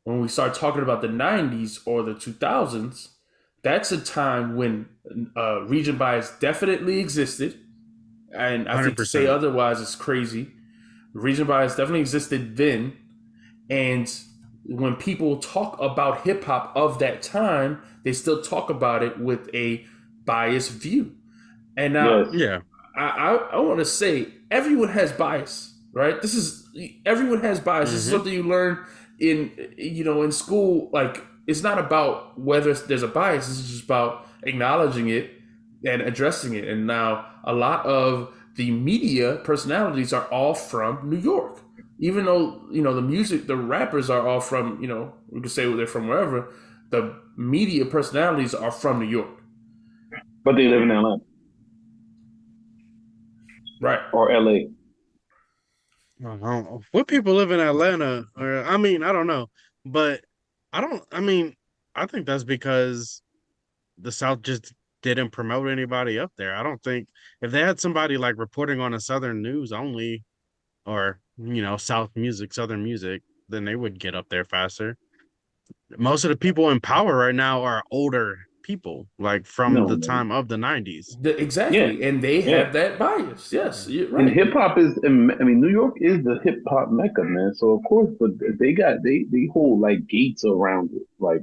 when we start talking about the 90s or the 2000s, that's a time when region bias definitely existed. And I think to say 100%. otherwise is crazy. Region bias definitely existed then. And when people talk about hip hop of that time, they still talk about it with a biased view. And now Yes. Yeah. I want to say everyone has bias, right? Everyone has bias. This is Mm-hmm. something you learn in school. Like it's not about whether there's a bias. This is just about acknowledging it and addressing it. And now a lot of the media personalities are all from New York, even though the rappers are all from we could say they're from wherever. The media personalities are from New York, But they live in Atlanta right? or LA. I don't know. What people live in Atlanta, or I mean, I don't know, but I don't. I mean, I think that's because the South just didn't promote anybody up there. I don't think if they had somebody like reporting on a Southern news only, or South music, Southern music, then they would get up there faster. Most of the people in power right now are older people, like from No, the man. time of the '90s. Yeah, Exactly, and they yeah. have that bias. Yes, you're And right. hip hop is, I mean, New York is the hip hop mecca, man. So of course, but they hold like gates around it. Like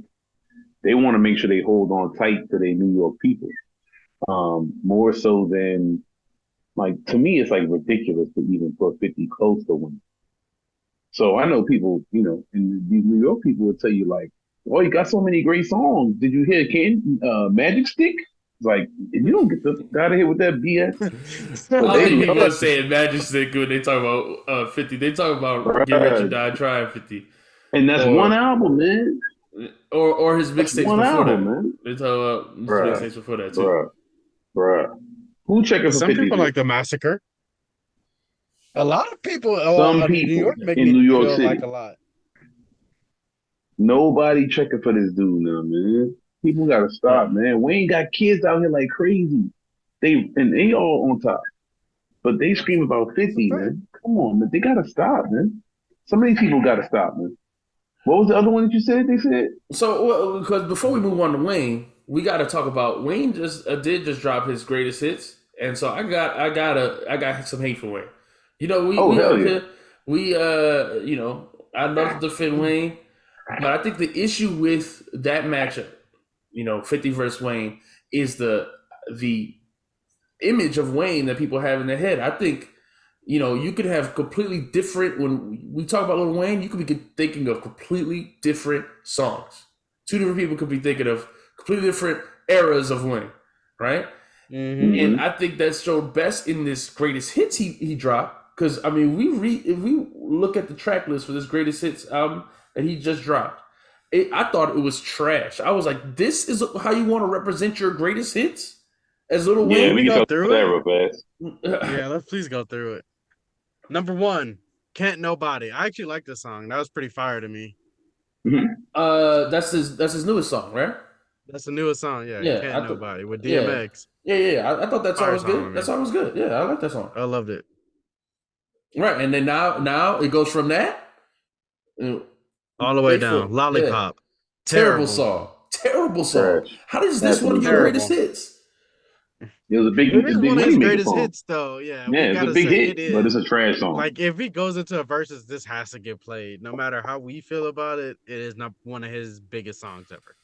they want to make sure they hold on tight to their New York people. More so than like to me, it's like ridiculous to even put 50 close to one. So I know people, and these New York people would tell you like, "Oh, you got so many great songs. Did you hear Magic Stick?" It's like you don't get the out of here with that BS. I But don't they think people are love, saying Magic Stick when they talk about 50. They talk about Get Rich or bruh. Die Trying 50, And that's one or album, man. his That's mixtapes one before album, that. man. They talk about his Bruh, mixtapes before that too. bruh, bruh. Who checking for Some 50 people like hits? the massacre. A lot of people, Some New people York make in me New York feel like City. a lot. Nobody checking for this dude now, man. People gotta stop, Uh, man. Wayne got kids out here like crazy. They all on top. But they scream about That's a 50, fact. man. Come on, man. They gotta stop, man. Some of these people gotta stop, man. What was the other one that you said they said? because before we move on to Wayne, we got to talk about Wayne. Just drop his greatest hits, and so I got some hate for Wayne. Oh, We hell up yeah. here, I love to defend Wayne, but I think the issue with that matchup, 50 versus Wayne, is the image of Wayne that people have in their head. I think, you could have completely different, when we talk about Lil Wayne, you could be thinking of completely different songs. Two different people could be thinking of completely different eras of Wayne, right? Mm-hmm. And Mm-hmm. I think that showed best in this greatest hits he dropped. Because I mean, if we look at the track list for this greatest hits album that he just dropped, I thought it was trash. I was like, this is how you want to represent your greatest hits as Little Yeah, Can Wayne? we we can go talk about through that it? real fast. Yeah, let's please go through it. Number one, Can't Nobody. I actually like this song. That was pretty fire to me. Mm-hmm. That's his newest song, right? That's the newest song. Yeah, Yeah, Can't Nobody with yeah, DMX. yeah. I thought that song Fire was song to good. That me. song was good. Yeah, I like that song. I loved it. Right, and then now it goes from that, All the way Grateful, down. yeah, Lollipop. terrible Terrible. song, terrible song. Trash. How is this one of Absolute your trash. greatest Terrible. hits? It was It a is big one of money his maker greatest song. hits, though. Yeah, we Yeah, it's a gotta big say hit, it but it's is. a trash song. Like if he goes into a versus, this has to get played. No matter how we feel about it, it is not one of his biggest songs ever.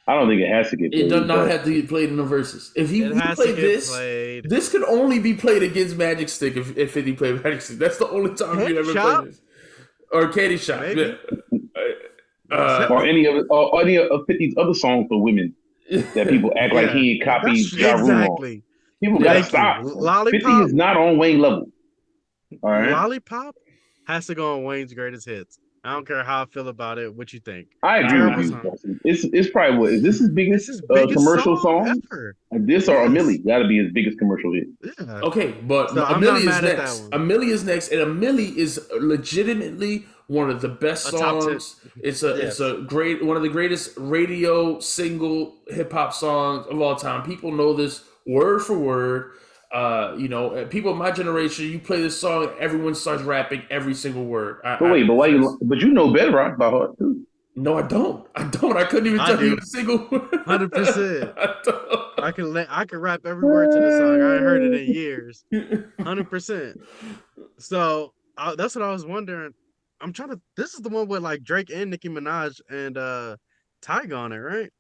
I don't think it has to get It does played, not but have to get played in the verses. If It he has to played get this, played. this could only be played against Magic Stick if 50 played Magic Stick. That's the only time you'd Candy ever play Shop, this. Or Candy Shop. Yeah. maybe. That's or Uh, any of 50's other songs for women that people act like yeah. he had copied That's Ja Rule on. exactly. People gotta yeah. Thank you. stop. 50 Lollipop. is not on Wayne level. All right. Lollipop has to go on Wayne's greatest hits. I don't care how I feel about it. What you think? I agree with Terrible I, you, song. Justin. It's probably what is this his It's biggest his biggest commercial song song? ever. This or a Yes. Millie gotta be his biggest commercial hit. Yeah. okay, but So I'm not Amelie is mad at that next. one. Amelie is next, and Amelie is legitimately one of the best A top 10. songs. It's Yes. a great one of the greatest radio single hip hop songs of all time. People know this word for word. People of my generation, you play this song, everyone starts rapping every single word. But wait, but why you? But you know Bedrock by heart too. No, I don't. I don't. I couldn't even I tell you do, a single word. 100%. I I can rap every word to this song. I ain't heard it in years. don't. 100%. So that's what I was wondering. I'm trying to. This is the one with like Drake and Nicki Minaj and Tyga on it, right?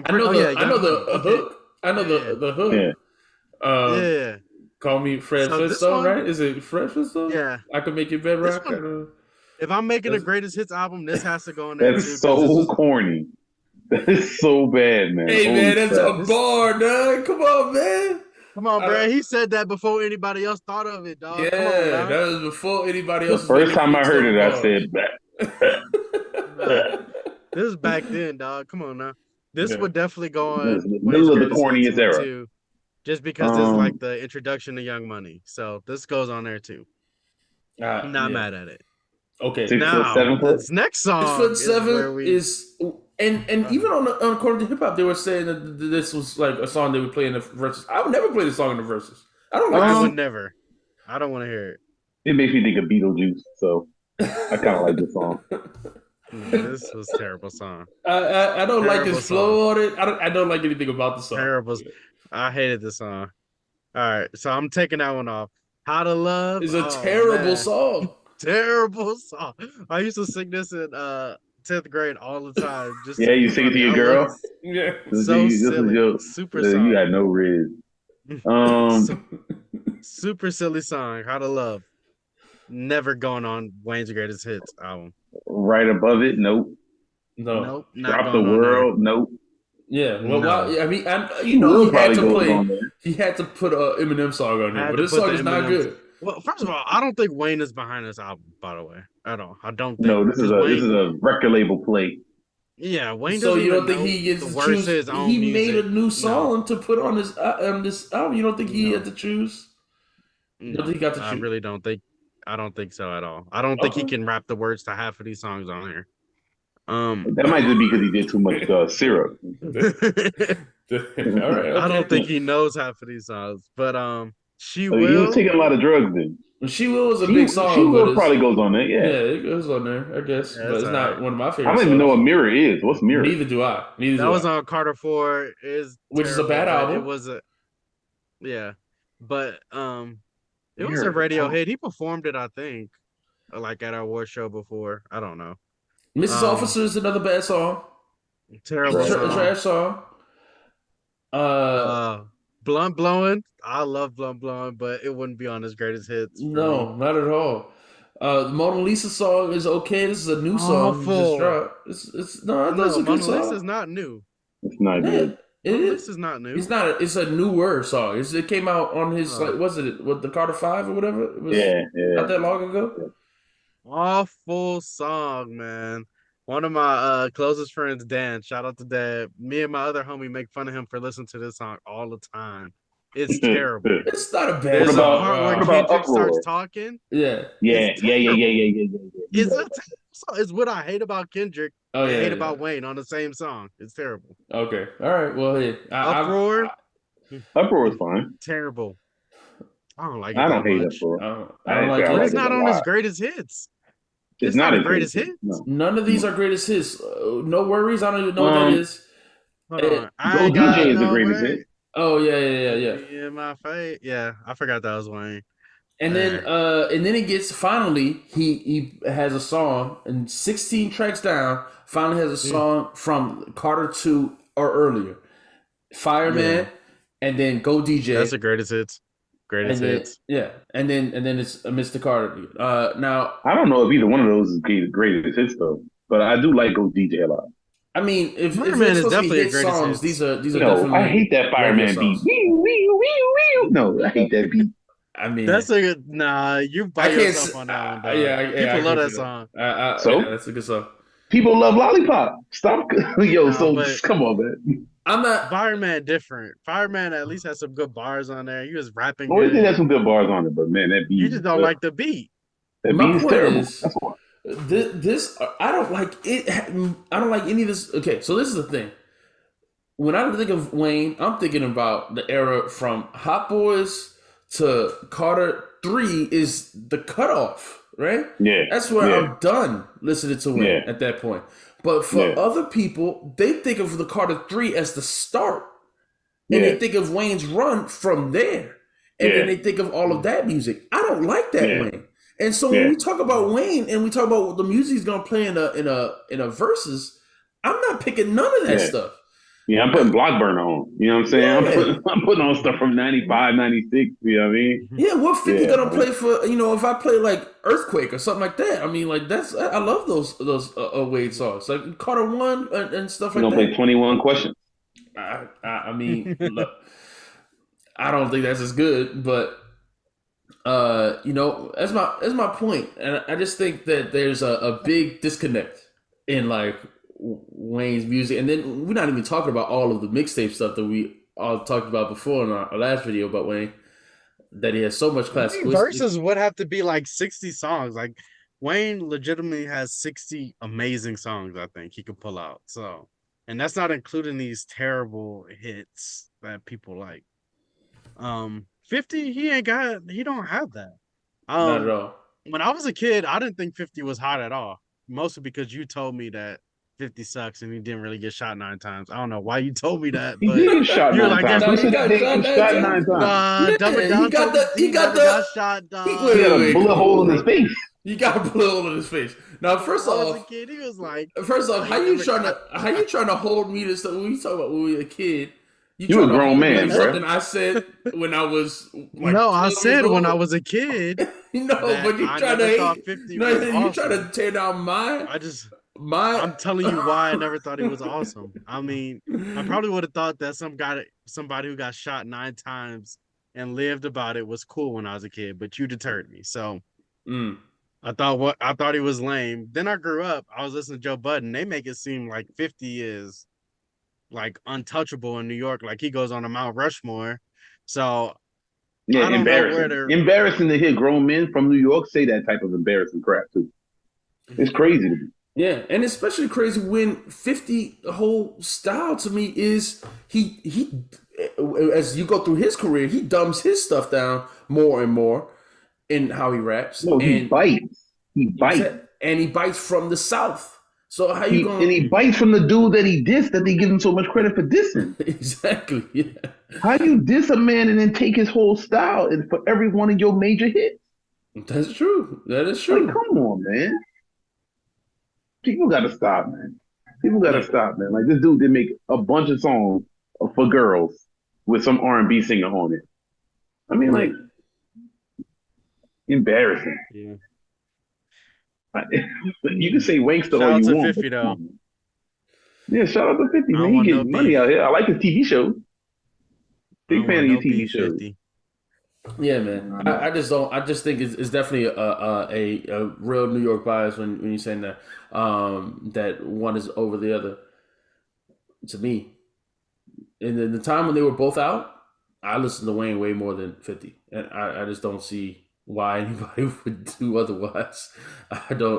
I know Oh yeah, the I know Young Money. the Okay, hook. I know yeah, the hook. Yeah. Um, yeah. call me Fred So this Flintstone, one, right? Is it Fred Flintstone? yeah, I could make you this bedrock. I one. know. If I'm making a That's, greatest hits album, this has to go in there too That's because this so was corny. That is so bad, man. hey Holy man, that's crap. a this. bar, dog. Come on, man. Come on, I don't, bro. He said that before anybody else thought of it, dog. Come on yeah, now. that was before anybody The else was first making time I heard freestyle it, I bars. said, bah, Nah, this is back then, dog. Come on now. This Yeah. would definitely go this is on the Wayne's middle of the greatest hits corniest one era. too, just because this is like Um, the introduction to Young Money. So this goes on there too. I'm not Yeah. mad at it. Okay. 6 foot, Now, 7 foot. this next 6 foot song is seven where we. is and even on according to hip hop, they were saying that this was like a song they would play in the verses. I would never play this song in the verses. I don't like I this would Um, never. I don't want to hear it. it makes me think of Beetlejuice, so I kind of like this song. song. Nah, this was a terrible song. I don't like his Terrible song. flow on it. I don't like anything about the song. Terrible. I hated the song. All right, so I'm taking that one off. How to Love. It's a Oh terrible man, song. terrible song. I used to sing this in 10th grade all the time just to Yeah, be you sing it to funny. your I love girl. this. Yeah. So This is silly. your. Super You song. got no riz. Um, So, super silly song. How to Love. Never going on Wayne's Greatest Hits album. right above it, nope. No. Nope, not Drop the going on there. world, nope. Yeah. Well, No. I mean, She will he had probably to goes play. on there. He had to put a Eminem song on there, Had but to this put song the is not Eminem. good. Well, first of all, I don't think Wayne is behind this album, by the way, at all. I don't think No, because this is Wayne, a record label play. yeah, Wayne So doesn't you even don't think know he gets the to words to choose? his He own made a music. new No, song to put on this album. You don't think he had no, to choose? You don't no. think he got to I choose? really don't think. I don't think so at all. I don't think he Okay. can rap the words to half of these songs on here. Um, That might just be because he did too much syrup. All right. I don't Okay. think he knows half of these songs. But she So he was will. taking a lot of drugs then. She Will was a big She song, but will it's probably goes on there, yeah, yeah. it goes on there, I guess, Yeah, but it's it's all right. not one of my I favorite don't even know songs. what Mirror is. What's Mirror? Neither do I. Neither That do was I. on Carter 4. Is Which is a terrible, bad but it album. was a yeah. But it was a Mirror. radio hit. He performed it, I think, like at our award show before. I don't know. Mrs. Um, Officer is another bad song. It's terrible Trash a song. song. trash song. Uh, Uh, Blunt Blowing. I love Blunt Blowing, but it wouldn't be on his greatest hits for me. no, not at all. The Mona Lisa song is okay. This is a new song he just Awful. dropped. It's no, that's No, a good Mona Lisa is song. not new. It's not Yeah, good. it Mona is. Lisa is not It's new. not. It's a newer song. It came out on his Uh, like, was it with the Carter Five or whatever? It was Yeah, yeah. not that long ago. Awful song, man. One of my closest friends, Dan, shout out to Dad. Me and my other homie make fun of him for listening to this song all the time. It's terrible. It's not a bad What There's a song. about part where what about Kendrick starts Uproar? talking. Yeah. It's Yeah, yeah, yeah, yeah, terrible. yeah, yeah, yeah, yeah. You It's a right. terrible song. It's what I hate about Kendrick Oh and yeah, hate yeah. about Wayne on the same song. It's terrible. Okay. All right. Well, hey, Uproar, Uproar is fine. terrible. I don't like it I that don't hate much. Uproar. I don't I say like I But like it's it. it not a on his lot. greatest hits. It's It's not not a a great greatest hit. hit. No. None of these No. are greatest hits. No worries. I don't even know what that is. Hold Eh, on. I Go got DJ is the no greatest hit. way. oh yeah, yeah, yeah, yeah. In my face. Yeah, I forgot that was Wayne. And then it gets finally he has a song and 16 tracks down. Finally has a song from Carter 2 or earlier, Fireman, Yeah, and then Go DJ, that's the greatest hits. Greatest and then hits. yeah, and then it's Mr. Carter. Now I don't know if either one of those is greatest hits though, but I do like Go DJ a lot. I mean, if they're Fireman is supposed to be definitely a hit greatest songs, hits. these are No, I definitely hate that radio fireman beat. songs. Wee, wee, wee, wee. No, I hate that beat. I mean, That's a good. Nah, you I by can't. yourself on that one, dog. Yeah, I People love agree that with that. song. Yeah, So that's a good song. people love Lollipop. Stop, yo. Nah, So but come on, man. I'm not. Fireman different. Fireman at least has some good bars on there. He was rapping Always did good. have some good bars on it, but man, You just don't like the beat. that My beat is point terrible. is, That's why. this I don't like it. I don't like any of this. Okay, so this is the thing. When I think of Wayne, I'm thinking about the era from Hot Boys to Carter 3 is the cutoff, right? Yeah, That's where yeah, I'm done listening to Wayne yeah. at that point. But for Yeah, other people, they think of the Carter Three as the start, and yeah, they think of Wayne's run from there, and then yeah, they think of all of Mm. that music. I don't like that yeah, Wayne. And so when yeah, we talk about Wayne and we talk about what the music he's gonna play in a verses, I'm not picking none of that yeah. stuff. Yeah, I'm putting Block Burner on. You know what I'm saying? Yeah, I'm putting on stuff from 95, 96. You know what I mean? yeah. What 50 Yeah, gonna man. play for? If I play like Earthquake or something like that, I mean, like that's I love those Wade songs, like Carter One and stuff We're like gonna play that. 21 questions. I mean, look, I don't think that's as good, but that's my point, and I just think that there's a big disconnect in like Wayne's music, and then we're not even talking about all of the mixtape stuff that we all talked about before in our last video about Wayne, that he has so much classical. Verses would have to be like 60 songs. Like Wayne legitimately has 60 amazing songs, I think he could pull out. So, and that's not including these terrible hits that people like. 50, he don't have that. Not at Um, all. when I was a kid, I didn't think 50 was hot at all. Mostly because you told me that 50 sucks and he didn't really get shot 9 times. I don't know why you told me that, He did but get shot you're nine like, there's times. No, Who he said he got didn't shot get nine shot times. nine times? nah, Dumb and Yeah, he Down got told me the he he got never got the shot, he He dog. had a wait, bullet come on, hole in his bro. face. You got a bullet hole in his face. Now, When first I was a off, kid, he was like, First off, nah, he never got how you shot. trying to hold me to something when we talk about when we were a kid? You You a trying to grown hold me man, to bro. something I said when I was like No, I 12 years said when I old? was a kid No, that but you I trying to never thought hate. 50 No, was you trying to awesome. tear down I just my. I'm telling you why I never thought he was awesome. I mean, I probably would have thought that somebody who got shot 9 times and lived about it was cool when I was a kid, but you deterred me. So Mm. I thought he was lame. Then I grew up. I was listening to Joe Budden. They make it seem like 50 is like untouchable in New York. Like he goes on a Mount Rushmore. So Yeah, I don't know where embarrassing. they're. Embarrassing to hear grown men from New York say that type of embarrassing crap too. It's crazy to me. Yeah, and especially crazy when 50 the whole style to me is he as you go through his career, he dumbs his stuff down more and more in how he raps, No, he bites. He bites. and he bites from the south. So how you He going bites from the dude that he dissed that they give him so much credit for dissing. exactly? Yeah, How you diss a man and then take his whole style and for every one of your major hits? that's true. That is Like, true. come on, man. People gotta stop, man. People gotta Yeah, stop, man. Like this dude did make a bunch of songs for girls with some R&B singer on it. I mean, yeah. like, embarrassing. Yeah. You can say Wankster Shout all out you to want, but 50 come though. on, man. Yeah, shout out to 50, I man. don't He want no getting money beef. out here. I like his TV shows. I Big don't fan want of your no TV beef, shows. 50. Yeah, man. I just don't. I just think it's definitely a real New York bias when you're saying that that one is over the other. To me, and then the time when they were both out, I listened to Wayne way more than 50, and I just don't see why anybody would do otherwise. I don't.